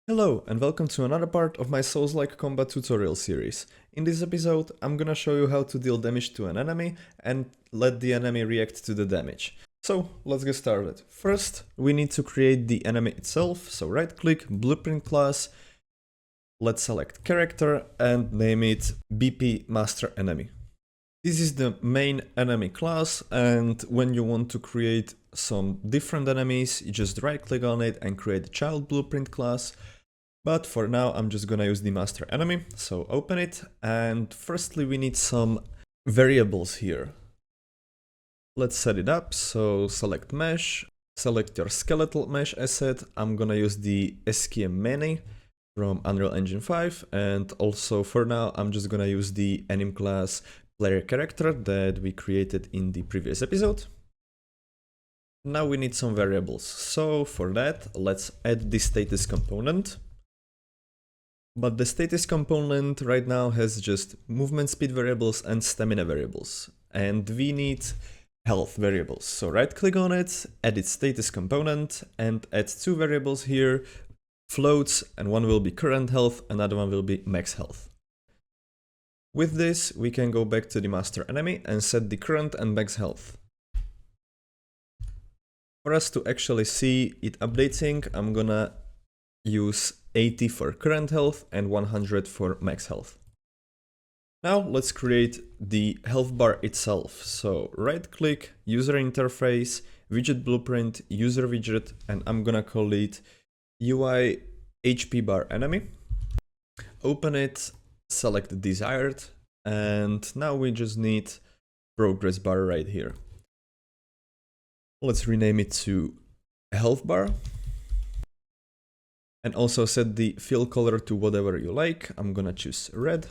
Hello and welcome to another part of my Souls-like combat tutorial series. In this episode, I'm gonna show you how to deal damage to an enemy and let the enemy react to the damage. So let's get started. First, we need to create the enemy itself, so right click, blueprint class, let's select character and name it BP Master Enemy. This is the main enemy class, and when you want to create some different enemies, you just right click on it and create a child blueprint class. But for now, I'm just gonna use the master enemy, so open it, and firstly we need some variables here. Let's set it up, so select mesh, select your skeletal mesh asset. I'm gonna use the SKM Many from Unreal Engine 5, and also for now I'm just gonna use the anim class player character that we created in the previous episode. Now we need some variables, so for that let's add the status component. But the status component right now has just movement speed variables and stamina variables, and we need health variables. So right click on it, edit status component, and add two variables here, floats, and one will be current health, another one will be max health. With this, we can go back to the master enemy and set the current and max health. For us to actually see it updating, I'm gonna use 80 for current health and 100 for max health. Now let's create the health bar itself. So right click, user interface, widget blueprint, user widget, and I'm gonna call it UI HP bar enemy. Open it, select desired, and now we just need progress bar right here. Let's rename it to health bar. And also set the fill color to whatever you like. I'm gonna choose red.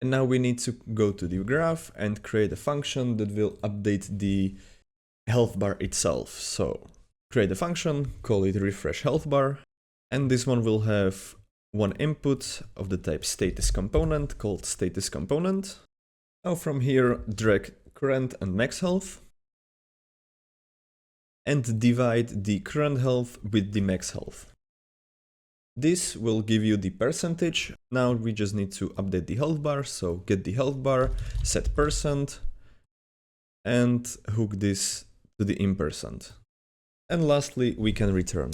And now we need to go to the graph and create a function that will update the health bar itself. So create a function, call it refresh health bar. And this one will have one input of the type status component called status component. Now from here, drag current and max health. And divide the current health with the max health. This will give you the percentage. Now we just need to update the health bar, so get the health bar, set %, and hook this to the %. And lastly, we can return.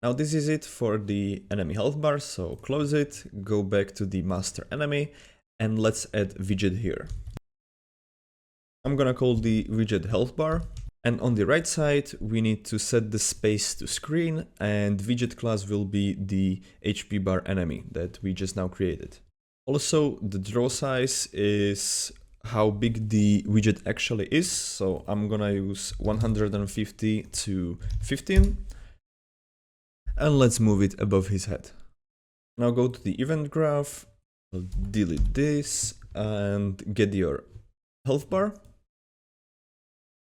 Now this is it for the enemy health bar, so close it, go back to the master enemy, and let's add widget here. I'm gonna call the widget health bar. And on the right side, we need to set the space to screen, and widget class will be the HP bar enemy that we just now created. Also, the draw size is how big the widget actually is. So I'm gonna use 150 to 15. And let's move it above his head. Now go to the event graph, delete this, and get your health bar.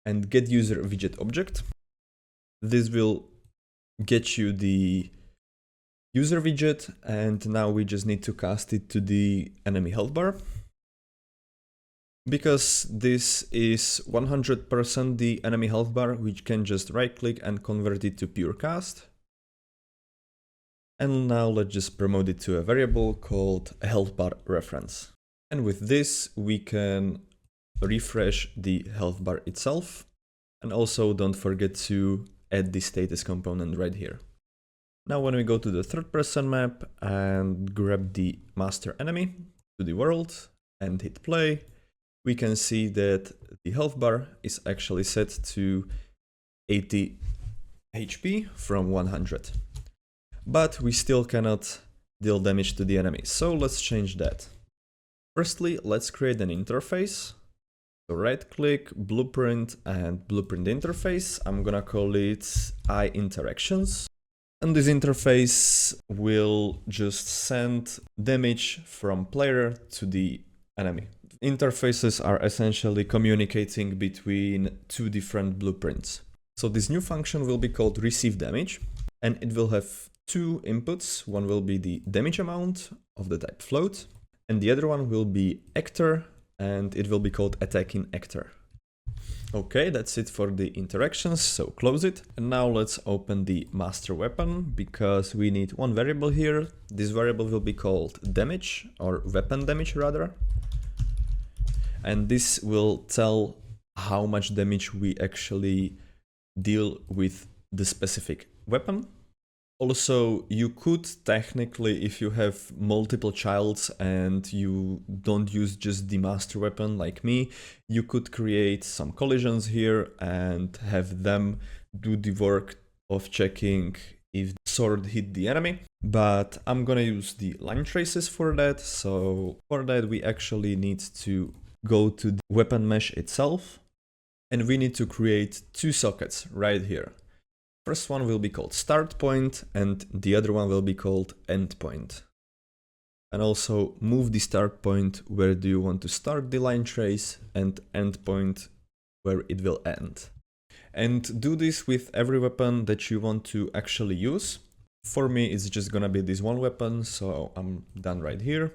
And get user widget object. This will get you the user widget, and now we just need to cast it to the enemy health bar. Because this is 100% the enemy health bar, we can just right click and convert it to pure cast. And now let's just promote it to a variable called health bar reference. And with this, we can refresh the health bar itself, and also don't forget to add the status component right here. Now when we go to the third person map and grab the master enemy to the world and hit play, we can see that the health bar is actually set to 80 HP from 100. But we still cannot deal damage to the enemy, so let's change that. Firstly, let's create an interface. So right click, blueprint, and blueprint interface. I'm gonna call it I interactions. And this interface will just send damage from player to the enemy. Interfaces are essentially communicating between two different blueprints. So this new function will be called receive damage, and it will have two inputs. One will be the damage amount of the type float, and the other one will be actor, and it will be called attacking actor. Okay, that's it for the interactions, so close it. And now let's open the master weapon, because we need one variable here. This variable will be called damage, or weapon damage rather. And this will tell how much damage we actually deal with the specific weapon. Also, you could technically, if you have multiple childs and you don't use just the master weapon like me, you could create some collisions here and have them do the work of checking if the sword hit the enemy. But I'm gonna use the line traces for that. So for that, we actually need to go to the weapon mesh itself, and we need to create two sockets right here. First one will be called start point and the other one will be called end point. And also move the start point where do you want to start the line trace, and end point where it will end. And do this with every weapon that you want to actually use. For me, it's just gonna be this one weapon, so I'm done right here.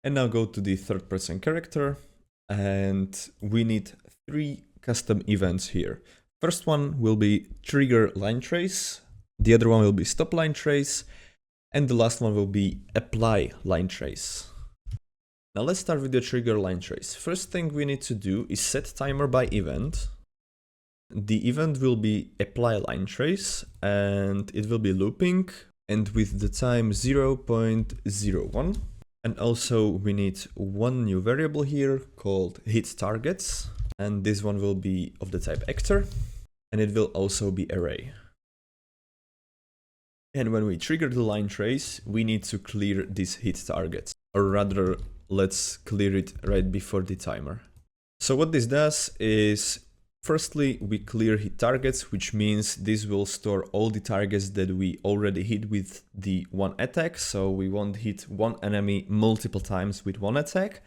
And now go to the third person character, and we need 3 custom events here. First one will be trigger line trace, the other one will be stop line trace, and the last one will be apply line trace. Now let's start with the trigger line trace. First thing we need to do is set timer by event. The event will be apply line trace, and it will be looping, and with the time 0.01. And also we need one new variable here called hit targets, and this one will be of the type actor, and it will also be array. And when we trigger the line trace, we need to clear this hit target, or rather, let's clear it right before the timer. So what this does is, firstly, we clear hit targets, which means this will store all the targets that we already hit with the one attack, so we won't hit one enemy multiple times with one attack.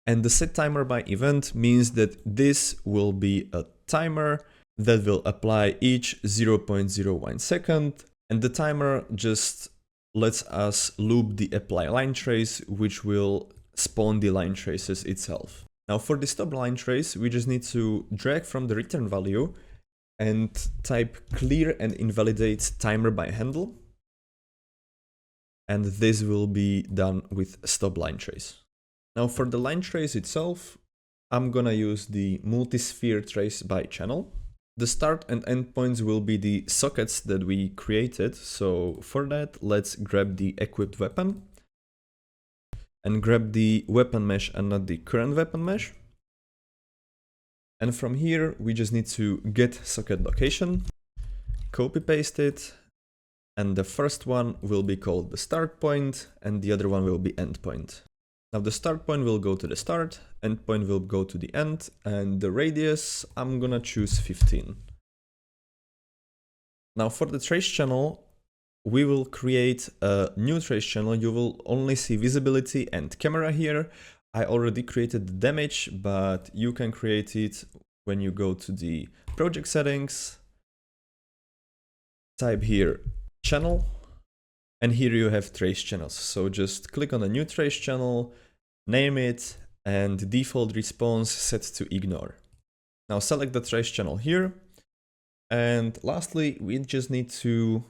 And the set timer by event means that this will be a timer that will apply each 0.01 second, and the timer just lets us loop the apply line trace, which will spawn the line traces itself. Now for the stop line trace, we just need to drag from the return value and type clear and invalidate timer by handle, and this will be done with stop line trace. Now for the line trace itself, I'm gonna use the multi-sphere trace by channel. The start and end points will be the sockets that we created, so for that let's grab the equipped weapon and grab the weapon mesh and not the current weapon mesh. And from here we just need to get socket location, copy paste it, and the first one will be called the start point and the other one will be end point. Now the start point will go to the start, end point will go to the end, and the radius, I'm gonna choose 15. Now for the trace channel, we will create a new trace channel. You will only see visibility and camera here. I already created the damage, but you can create it when you go to the project settings, type here channel, and here you have trace channels. So just click on a new trace channel, name it, and default response set to ignore. Now select the trace channel here. And lastly, we just need to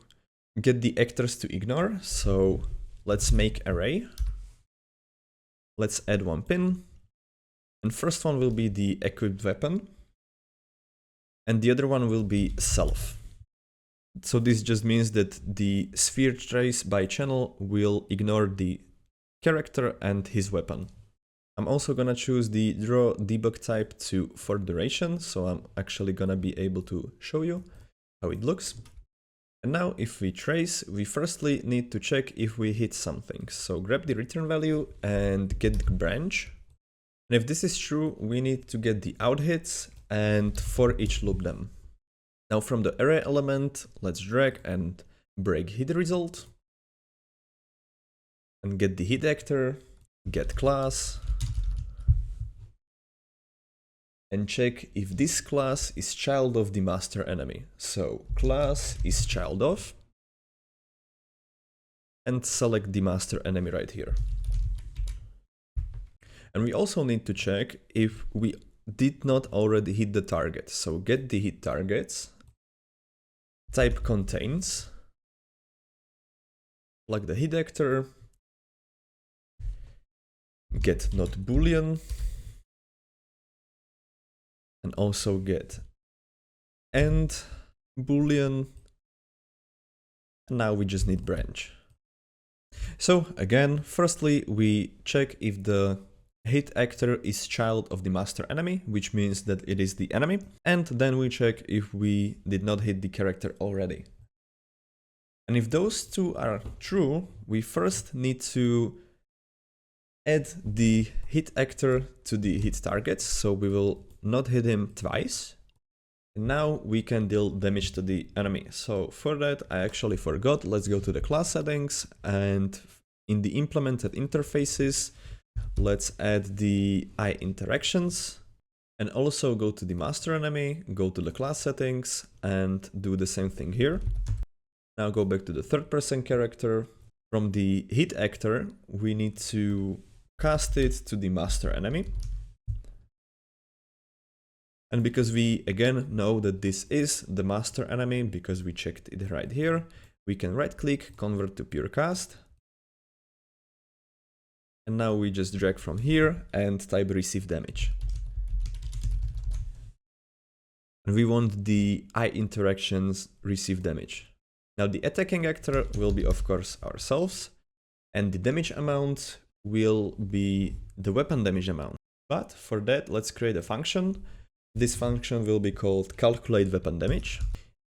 get the actors to ignore. So let's make array. Let's add one pin. And first one will be the equipped weapon. And the other one will be self. So this just means that the sphere trace by channel will ignore the character and his weapon. I'm also gonna choose the draw debug type to for duration, so I'm actually gonna be able to show you how it looks. And now if we trace, we firstly need to check if we hit something. So grab the return value and get the branch. And if this is true, we need to get the out hits and for each loop them. Now from the array element, let's drag and break hit result. And get the hit actor, get class. And check if this class is child of the master enemy. So class is child of. And select the master enemy right here. And we also need to check if we did not already hit the target. So get the hit targets, type contains, plug the hit actor, get not boolean, and also get end boolean. And now we just need branch. So again, firstly, we check if the hit actor is child of the master enemy, which means that it is the enemy. And then we check if we did not hit the character already. And if those two are true, we first need to add the hit actor to the hit targets. So we will not hit him twice. And now we can deal damage to the enemy. So for that, I actually forgot. Let's go to the class settings, and in the implemented interfaces, let's add the eye interactions, and also go to the master enemy, go to the class settings, and do the same thing here. Now go back to the third person character. From the hit actor, we need to cast it to the master enemy. And because we again know that this is the master enemy, because we checked it right here, we can right click, convert to pure cast. And now we just drag from here and type receive damage. And we want the eye interactions receive damage. Now the attacking actor will be, of course, ourselves, and the damage amount will be the weapon damage amount. But for that, let's create a function. This function will be called calculate weapon damage.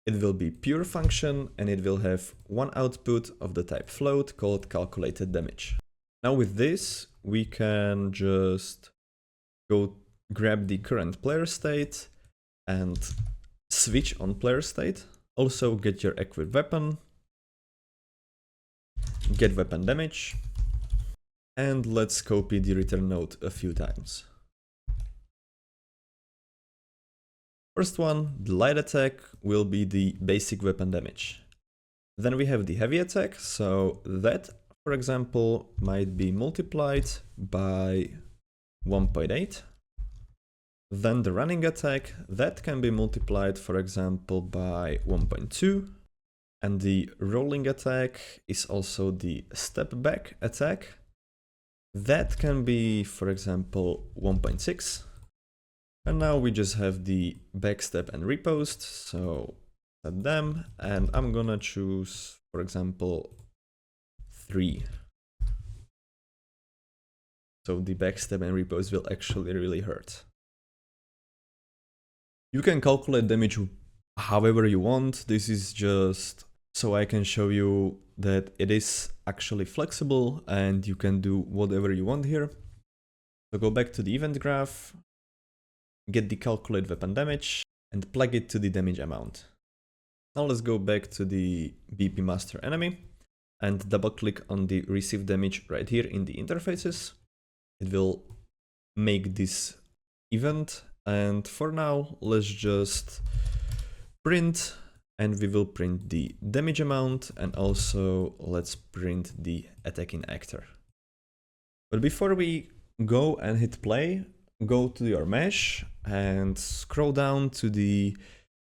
It will be pure function, and it will have one output of the type float called calculated damage. Now with this, we can just go grab the current player state and switch on player state. Also get your equipped weapon, get weapon damage, and let's copy the return node a few times. First one, the light attack, will be the basic weapon damage. Then we have the heavy attack, so that, for example, might be multiplied by 1.8. Then the running attack, that can be multiplied, for example, by 1.2. And the rolling attack is also the step back attack. That can be, for example, 1.6. And now we just have the backstep and riposte, so set them, and I'm gonna choose, for example, 3. So the backstep and riposte will actually really hurt. You can calculate damage however you want. This is just so I can show you that it is actually flexible and you can do whatever you want here. So go back to the event graph, get the calculate weapon damage, and plug it to the damage amount. Now let's go back to the BP master enemy and double click on the receive damage right here in the interfaces. It will make this event, and for now let's just print, and we will print the damage amount, and also let's print the attacking actor. But before we go and hit play, go to your mesh and scroll down to the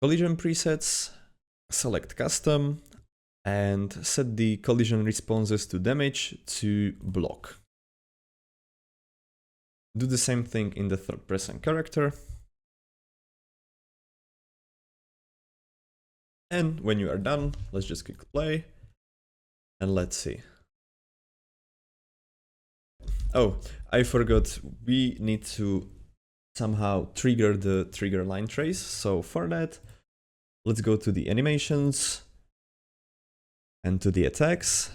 collision presets, select custom, and set the collision responses to damage to block. Do the same thing in the third person character. And when you are done, let's just click play and let's see. Oh, I forgot, we need to somehow trigger the trigger line trace. So for that, let's go to the animations and to the attacks.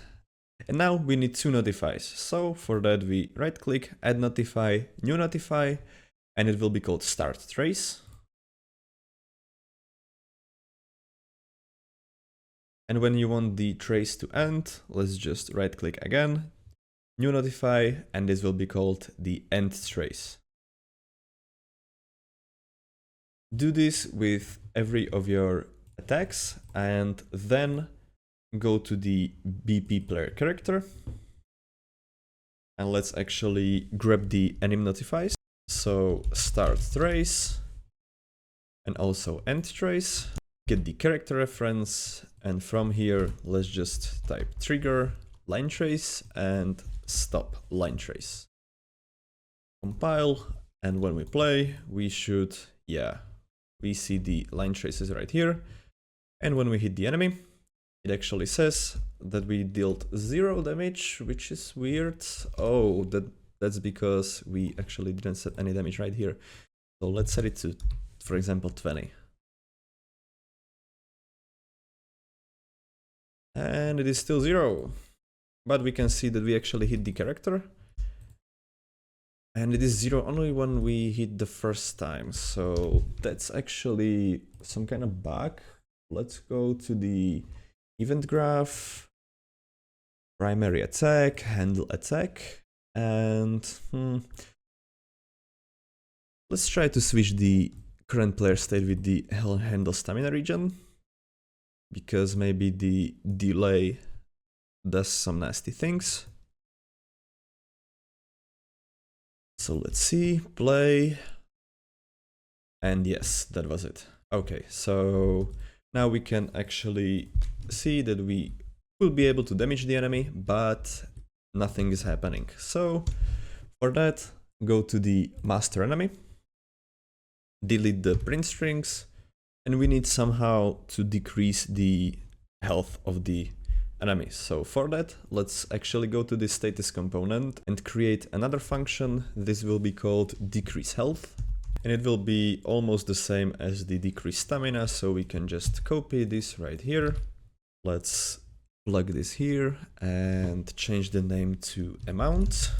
And now we need 2 notifies. So for that, we right click, add notify, new notify, and it will be called start trace. And when you want the trace to end, let's just right click again, new notify, and this will be called the end trace. Do this with every of your attacks, and then go to the BP player character, and let's actually grab the anim notifies. So start trace and also end trace, get the character reference, and from here let's just type trigger line trace and stop line trace. Compile, and when we play we should, we see the line traces right here, and when we hit the enemy it actually says that we dealt 0 damage, which is weird. Oh, that's because we actually didn't set any damage right here. So let's set it to, for example, 20. And it is still 0. But we can see that we actually hit the character. And it is 0 only when we hit the first time. So that's actually some kind of bug. Let's go to the event graph, primary attack, handle attack, and let's try to switch the current player state with the handle stamina region, because maybe the delay does some nasty things. So let's see, play, and yes, that was it. Okay, so now we can actually see that we will be able to damage the enemy, but nothing is happening. So for that, go to the master enemy, delete the print strings, and we need somehow to decrease the health of the enemy. So for that, let's actually go to the status component and create another function. This will be called decrease health, and it will be almost the same as the decrease stamina, so we can just copy this right here. Let's plug this here and change the name to amount.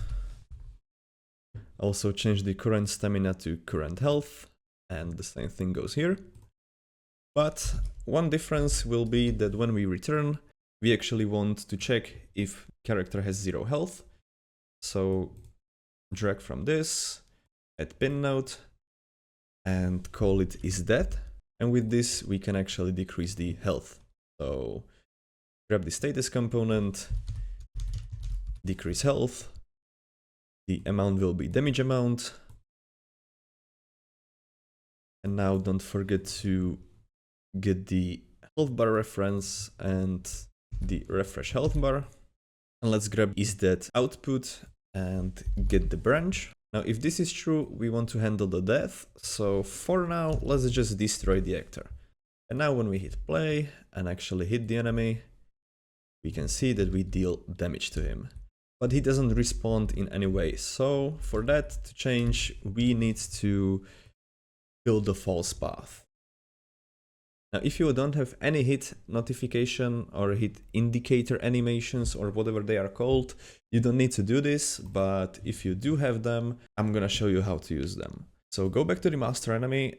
Also change the current stamina to current health, and the same thing goes here. But one difference will be that when we return, we actually want to check if character has 0 health. So drag from this, add pin node, and call it isDead. And with this, we can actually decrease the health. So grab the status component, decrease health. The amount will be damage amount. And now don't forget to get the health bar reference and the refresh health bar. And let's grab isDead output and get the branch. Now, if this is true, we want to handle the death. So for now, let's just destroy the actor. And now when we hit play and actually hit the enemy, we can see that we deal damage to him. But he doesn't respond in any way. So for that to change, we need to build the false path. Now, if you don't have any hit notification or hit indicator animations or whatever they are called, you don't need to do this, but if you do have them, I'm gonna show you how to use them. So go back to the master enemy.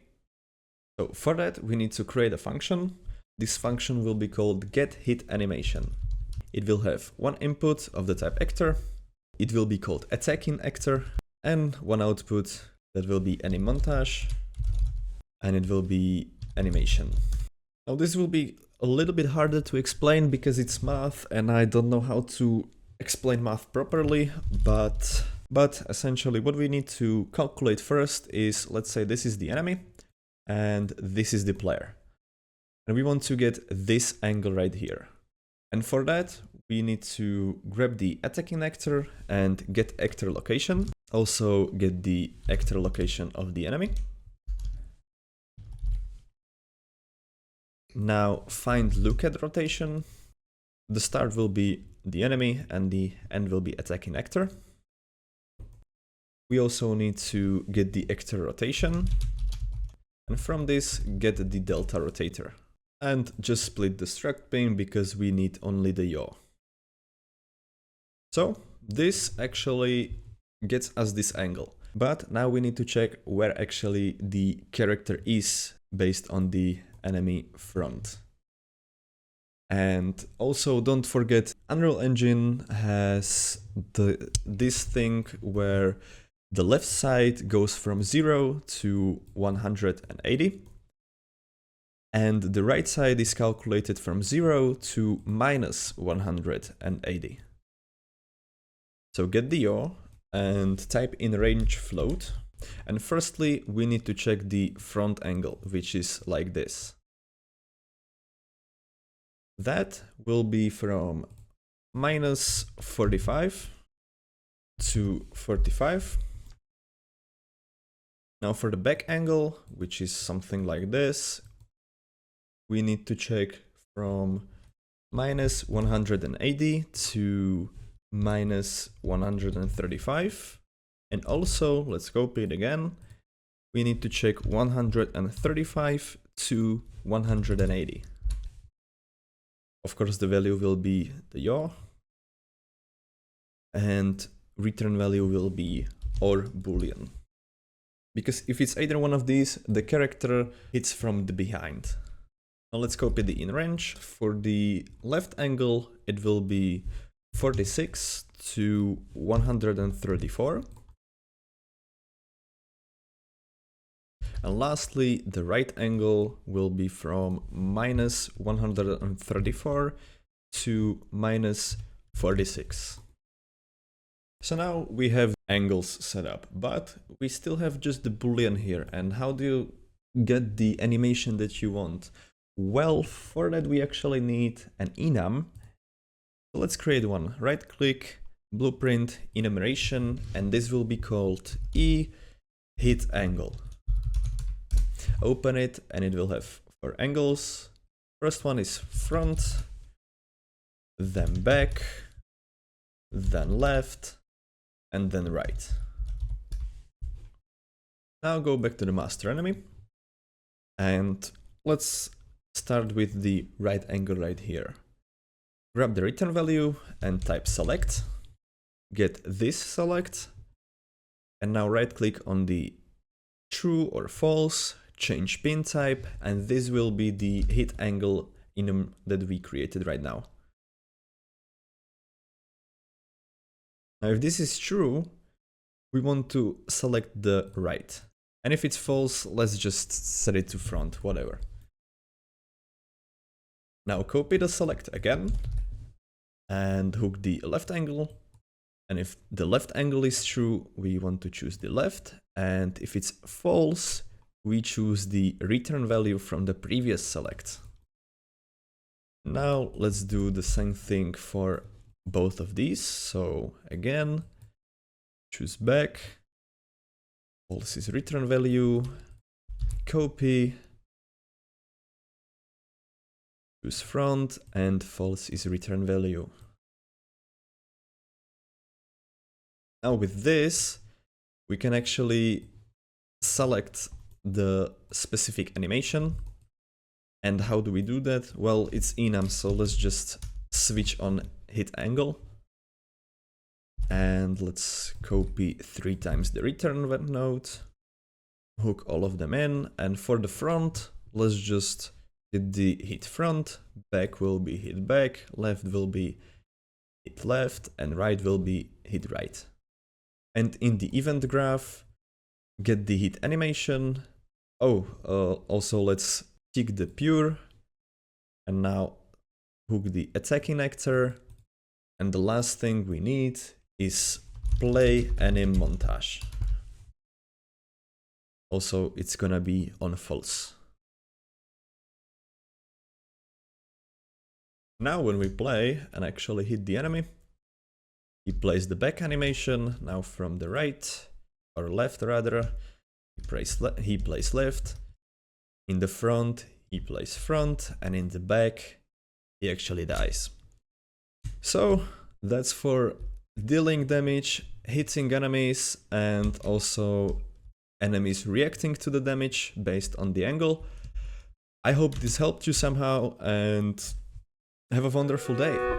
So for that, we need to create a function. This function will be called getHitAnimation. It will have one input of the type actor. It will be called attacking_actor, and one output that will be AnyMontage, and it will be animation. Now this will be a little bit harder to explain because it's math and I don't know how to explain math properly, but essentially what we need to calculate first is, let's say this is the enemy and this is the player. And we want to get this angle right here. And for that, we need to grab the attacking actor and get actor location. Also get the actor location of the enemy. Now find look-at rotation. The start will be the enemy and the end will be attacking actor. We also need to get the actor rotation. And from this, get the delta rotator. And just split the struct pane because we need only the yaw. So this actually gets us this angle. But now we need to check where actually the character is based on the enemy front. And also don't forget, Unreal Engine has this thing where the left side goes from 0 to 180. And the right side is calculated from 0 to minus 180. So get the yaw and type in range float. And firstly, we need to check the front angle, which is like this. That will be from minus 45 to 45. Now for the back angle, which is something like this, we need to check from minus 180 to minus 135. And also, let's copy it again, we need to check 135 to 180. Of course, the value will be the yaw, and return value will be or boolean. Because if it's either one of these, the character hits from the behind. Now let's copy the in range. For the left angle, it will be 46 to 134. And lastly, the right angle will be from minus 134 to minus 46. So now we have angles set up, but we still have just the boolean here. And how do you get the animation that you want? Well, for that we actually need an enum. So let's create one. Right click, blueprint, enumeration, and this will be called hit angle. Open it and it will have 4 angles. First one is front, then back, then left, and then right. Now go back to the master enemy and let's start with the right angle right here. Grab the return value and type select, get this select, and now right click on the true or false, change pin type, and this will be the hit angle enum that we created right now. Now if this is true, we want to select the right. And if it's false, let's just set it to front, whatever. Now copy the select again and hook the left angle. And if the left angle is true, we want to choose the left. And if it's false, we choose the return value from the previous select. Now let's do the same thing for both of these. So again, choose back, false is return value, copy, choose front, and false is return value. Now with this, we can actually select the specific animation. And how do we do that? Well, it's enum, so let's just switch on hit angle. And let's copy 3 times the return node, hook all of them in, and for the front, let's just hit the hit front, back will be hit back, left will be hit left, and right will be hit right. And in the event graph, get the hit animation. Also let's tick the pure, and now hook the attacking actor, and the last thing we need is play anim montage. Also, it's gonna be on false. Now when we play and actually hit the enemy, he plays the back animation. Now from the right, or left rather, he plays left. In the front, he plays front, and in the back, he actually dies. So that's for dealing damage, hitting enemies, and also enemies reacting to the damage based on the angle. I hope this helped you somehow, and have a wonderful day.